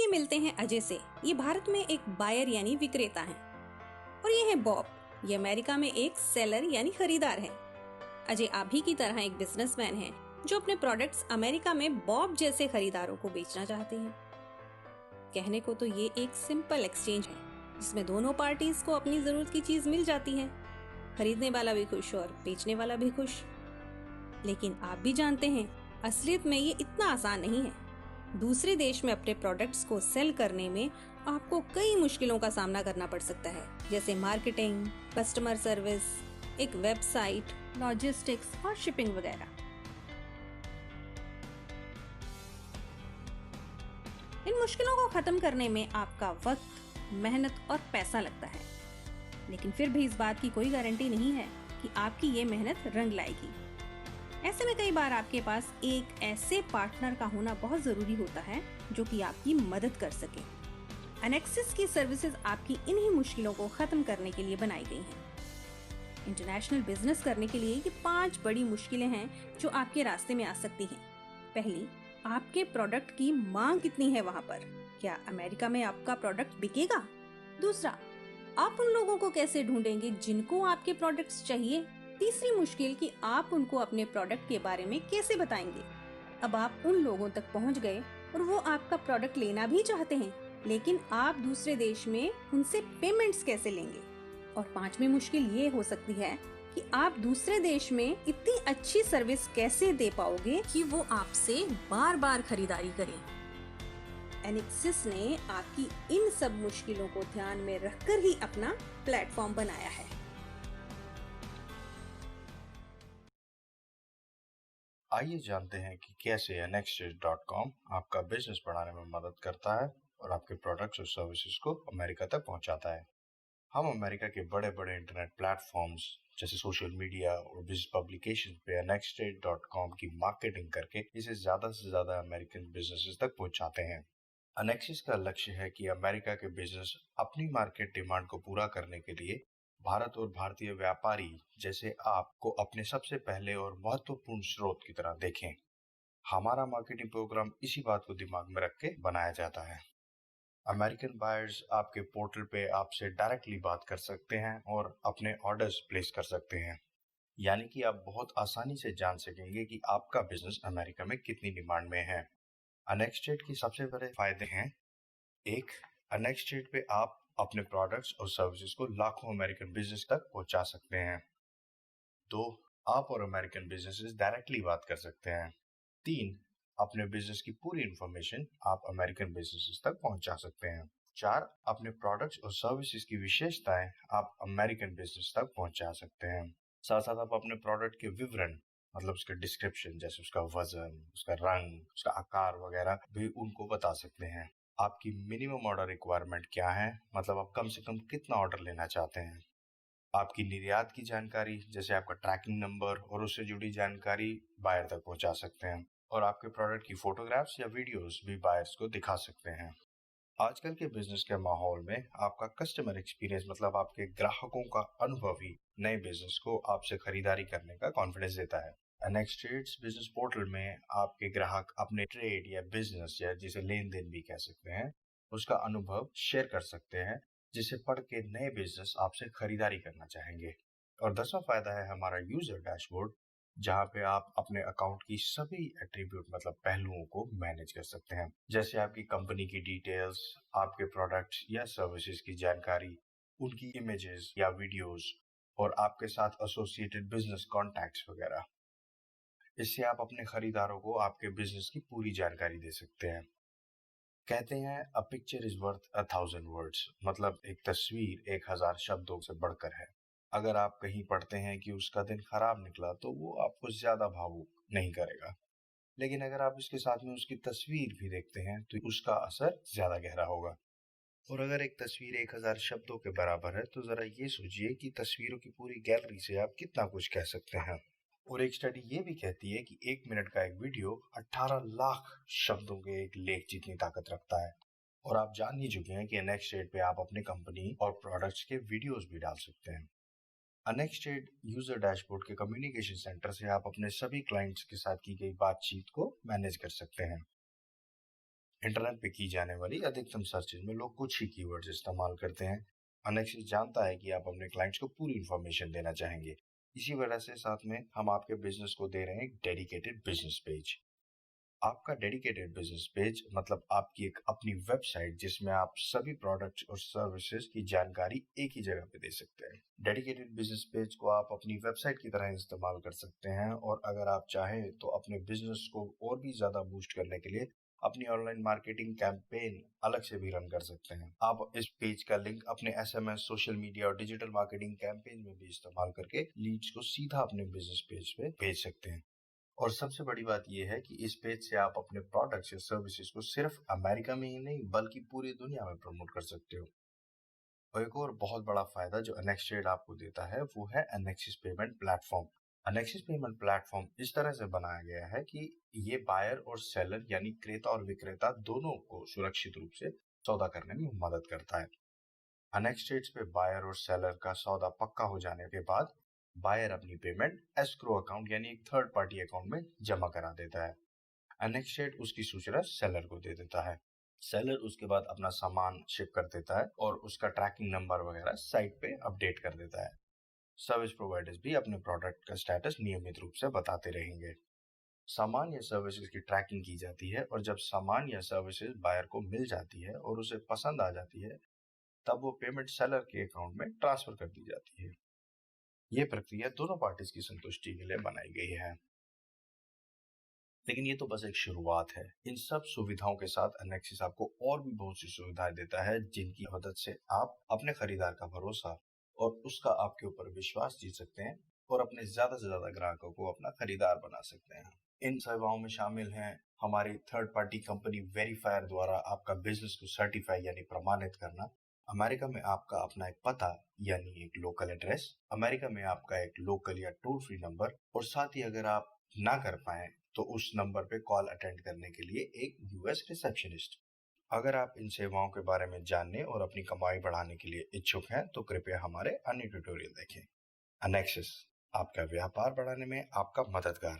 मिलते हैं अजय से। ये भारत में एक बायर यानी विक्रेता हैं और ये है बॉब, ये अमेरिका में एक सेलर यानी खरीदार हैं। अजय आप ही की तरह एक बिजनेसमैन हैं जो अपने प्रोडक्ट्स अमेरिका में बॉब जैसे खरीदारों को बेचना चाहते हैं। कहने को तो ये एक सिंपल एक्सचेंज है जिसमें दोनों पार्टीज को अपनी जरूरत की चीज मिल जाती है, खरीदने वाला भी खुश और बेचने वाला भी खुश। लेकिन आप भी जानते हैं असलियत में ये इतना आसान नहीं है। दूसरे देश में अपने प्रोडक्ट्स को सेल करने में आपको कई मुश्किलों का सामना करना पड़ सकता है, जैसे मार्केटिंग, कस्टमर सर्विस, एक वेबसाइट, लॉजिस्टिक्स और शिपिंग वगैरह। इन मुश्किलों को खत्म करने में आपका वक्त, मेहनत और पैसा लगता है, लेकिन फिर भी इस बात की कोई गारंटी नहीं है कि आपकी ये मेहनत रंग लाएगी। ऐसे में कई बार आपके पास एक ऐसे पार्टनर का होना बहुत जरूरी होता है जो कि आपकी मदद कर सके। अनेक्सिस की सर्विसेज आपकी इन्हीं मुश्किलों को खत्म करने के लिए बनाई गई हैं। इंटरनेशनल बिजनेस करने के लिए ये 5 बड़ी मुश्किलें हैं जो आपके रास्ते में आ सकती हैं। पहली, आपके प्रोडक्ट की मांग कितनी है वहाँ पर, क्या अमेरिका में आपका प्रोडक्ट बिकेगा? दूसरा, आप उन लोगों को कैसे ढूंढेंगे जिनको आपके प्रोडक्ट्स चाहिए? तीसरी मुश्किल कि आप उनको अपने प्रोडक्ट के बारे में कैसे बताएंगे। अब आप उन लोगों तक पहुंच गए और वो आपका प्रोडक्ट लेना भी चाहते हैं, लेकिन आप दूसरे देश में उनसे पेमेंट्स कैसे लेंगे। और 5वीं मुश्किल ये हो सकती है कि आप दूसरे देश में इतनी अच्छी सर्विस कैसे दे पाओगे कि वो आपसे बार बार खरीदारी करें। एनेक्सिस ने आपकी इन सब मुश्किलों को ध्यान में रखकर ही अपना प्लेटफॉर्म बनाया है। आइए जानते हैं कि कैसे annexage.com आपका बिजनेस बढ़ाने में मदद करता है और आपके प्रोडक्ट्स और सर्विसेज को अमेरिका तक पहुंचाता है। हम अमेरिका के बड़े बड़े इंटरनेट प्लेटफॉर्म्स जैसे सोशल मीडिया और बिजनेस पब्लिकेशन पे annexage.com की मार्केटिंग करके इसे ज्यादा से ज्यादा अमेरिकन बिजनेसेस तक पहुंचाते हैं। अनेक्सिस का लक्ष्य है कि अमेरिका के बिजनेस अपनी मार्केट डिमांड को पूरा करने के लिए भारत और भारतीय व्यापारी जैसे आपको अपने सबसे पहले और महत्वपूर्ण स्रोत की तरह देखें। हमारा मार्केटिंग प्रोग्राम इसी बात को दिमाग में रख के बनाया जाता है। अमेरिकन बायर्स आपके पोर्टल पे आपसे डायरेक्टली बात कर सकते हैं और अपने ऑर्डर्स प्लेस कर सकते हैं, यानी कि आप बहुत आसानी से जान सकेंगे कि आपका बिजनेस अमेरिका में कितनी डिमांड में है। अनेक्स्टेड के सबसे बड़े फायदे हैं। एक, अनेक्स्टेड पे आप अपने प्रोडक्ट्स और सर्विसेज को लाखों अमेरिकन बिजनेस तक पहुंचा सकते हैं। 2, आप और अमेरिकन बिजनेसेस डायरेक्टली बात कर सकते हैं। 3, अपने बिजनेस की पूरी इंफॉर्मेशन आप अमेरिकन बिजनेसेस तक पहुंचा सकते हैं। 4, अपने प्रोडक्ट्स और सर्विसेज की विशेषताएं आप अमेरिकन बिजनेस तक पहुंचा सकते हैं। साथ साथ आप अपने प्रोडक्ट के विवरण, मतलब उसका डिस्क्रिप्शन, जैसे उसका वजन, उसका रंग, उसका आकार वगैरह भी उनको बता सकते हैं। आपकी मिनिमम ऑर्डर रिक्वायरमेंट क्या है, मतलब आप कम से कम कितना ऑर्डर लेना चाहते हैं। आपकी निर्यात की जानकारी, जैसे आपका ट्रैकिंग नंबर और उससे जुड़ी जानकारी बायर तक पहुंचा सकते हैं। और आपके प्रोडक्ट की फोटोग्राफ्स या वीडियोस भी बायर्स को दिखा सकते हैं। आजकल के बिजनेस के माहौल में आपका कस्टमर एक्सपीरियंस, मतलब आपके ग्राहकों का अनुभव ही नए बिजनेस को आपसे खरीदारी करने का कॉन्फिडेंस देता है। अनेक्स्टेड्स बिजनेस पोर्टल में आपके ग्राहक अपने ट्रेड या बिजनेस, या जिसे लेन देन भी कह सकते हैं, उसका अनुभव शेयर कर सकते हैं, जिसे पढ़ के नए बिजनेस आपसे खरीदारी करना चाहेंगे। और 10वां फायदा है हमारा यूजर डैशबोर्ड, जहाँ पे आप अपने अकाउंट की सभी एट्रीब्यूट, मतलब पहलुओं को मैनेज कर सकते हैं, जैसे आपकी कंपनी की डिटेल्स, आपके प्रोडक्ट्स या सर्विसेज की जानकारी, उनकी इमेजेस या वीडियोस, और आपके साथ एसोसिएटेड बिजनेस कॉन्टैक्ट्स वगैरह। इससे आप अपने खरीदारों को आपके बिजनेस की पूरी जानकारी दे सकते हैं। कहते हैं a picture is worth 1000 words, मतलब एक तस्वीर 1000 शब्दों से बढ़कर है। अगर आप कहीं पढ़ते हैं कि उसका दिन खराब निकला तो वो आपको ज्यादा भावुक नहीं करेगा, लेकिन अगर आप इसके साथ में उसकी तस्वीर भी देखते हैं तो उसका असर ज्यादा गहरा होगा। और अगर एक तस्वीर 1000 शब्दों के बराबर है तो जरा ये सोचिए कि तस्वीरों की पूरी गैलरी से आप कितना कुछ कह सकते हैं। और एक स्टडी ये भी कहती है कि 1 मिनट का एक वीडियो 18 लाख शब्दों के एक लेख जितनी ताकत रखता है। और आप जान ही चुके हैं कि नेक्स्ट पे आप अपनी कंपनी और प्रोडक्ट्स के वीडियोस भी डाल सकते हैं। अनेक्स्टेड यूजर डैशबोर्ड के कम्युनिकेशन सेंटर से आप अपने सभी क्लाइंट्स के साथ की गई बातचीत को मैनेज कर सकते हैं। इंटरनेट पे की जाने वाली अधिकतम सर्चेज में लोग कुछ ही कीवर्ड्स इस्तेमाल करते हैं। अनेक्सिस जानता है कि आप अपने क्लाइंट्स को पूरी इंफॉर्मेशन देना चाहेंगे। इसी वजह से साथ में हम आपके बिजनेस को दे रहे हैं एक डेडिकेटेड बिजनेस पेज। आपका डेडिकेटेड बिजनेस पेज मतलब आपकी एक अपनी वेबसाइट जिसमें आप सभी प्रोडक्ट्स और सर्विसेज की जानकारी एक ही जगह पे दे सकते हैं। डेडिकेटेड बिजनेस पेज को आप अपनी वेबसाइट की तरह इस्तेमाल कर सकते हैं, और अगर आप चाहें तो अपने बिजनेस को और भी ज्यादा बूस्ट करने के लिए अपनी ऑनलाइन मार्केटिंग कैंपेन अलग से भी रन कर सकते हैं। आप इस पेज का लिंक अपने एसएमएस, सोशल मीडिया और डिजिटल मार्केटिंग कैंपेन में भी इस्तेमाल करके लीड्स को सीधा अपने बिजनेस पेज पे भेज सकते हैं। और सबसे बड़ी बात यह है कि इस पेज से आप अपने प्रोडक्ट्स या सर्विसेज को सिर्फ अमेरिका में ही नहीं बल्कि पूरी दुनिया में प्रमोट कर सकते हो। और एक और बहुत बड़ा फायदा जो अनेक्स्ट्रेड आपको देता है वो है अनेक्सिस पेमेंट प्लेटफॉर्म। अनेक्सिस पेमेंट प्लेटफॉर्म इस तरह से बनाया गया है कि ये बायर और सेलर यानी क्रेता और विक्रेता दोनों को सुरक्षित रूप से सौदा करने में मदद करता है। अनेक्स्ट्रेड्स पे बायर और सेलर का सौदा पक्का हो जाने के बाद बायर अपनी पेमेंट एस्क्रो अकाउंट यानी एक थर्ड पार्टी अकाउंट में जमा करा देता है। अनेक्स्ट्रेड उसकी सूचना सेलर को दे देता है। सेलर उसके बाद अपना सामान शिप कर देता है और उसका ट्रैकिंग नंबर वगैरह साइट पे अपडेट कर देता है। सर्विस प्रोवाइडर्स भी अपने प्रोडक्ट का स्टेटस नियमित रूप से बताते रहेंगे। सामान या सर्विसेज की ट्रैकिंग की जाती है, और जब सामान या सर्विसेज बायर को मिल जाती है और उसे पसंद आ जाती है तब वो पेमेंट सेलर के अकाउंट में ट्रांसफर कर दी जाती है। ये प्रक्रिया दोनों पार्टीज की संतुष्टि के लिए बनाई गई है। लेकिन ये तो बस एक शुरुआत है। इन सब सुविधाओं के साथ अनेक्सिस आपको और भी बहुत सी सुविधाएं देता है जिनकी मदद से आप अपने खरीदार का भरोसा और उसका आपके ऊपर विश्वास जीत सकते हैं और अपने ज्यादा से ज्यादा ग्राहकों को अपना खरीदार बना सकते हैं। इन सेवाओं में शामिल हैं हमारी थर्ड पार्टी कंपनी वेरीफायर द्वारा आपका बिजनेस को सर्टिफाई यानी प्रमाणित करना, अमेरिका में आपका अपना एक पता यानी एक लोकल एड्रेस, अमेरिका में आपका एक लोकल या टोल फ्री नंबर, और साथ ही अगर आप ना कर पाए तो उस नंबर पे कॉल अटेंड करने के लिए एक यूएस रिसेप्शनिस्ट। अगर आप इन सेवाओं के बारे में जानने और अपनी कमाई बढ़ाने के लिए इच्छुक हैं तो कृपया हमारे अन्य ट्यूटोरियल देखें। अनेक्सिस, आपका व्यापार बढ़ाने में आपका मददगार।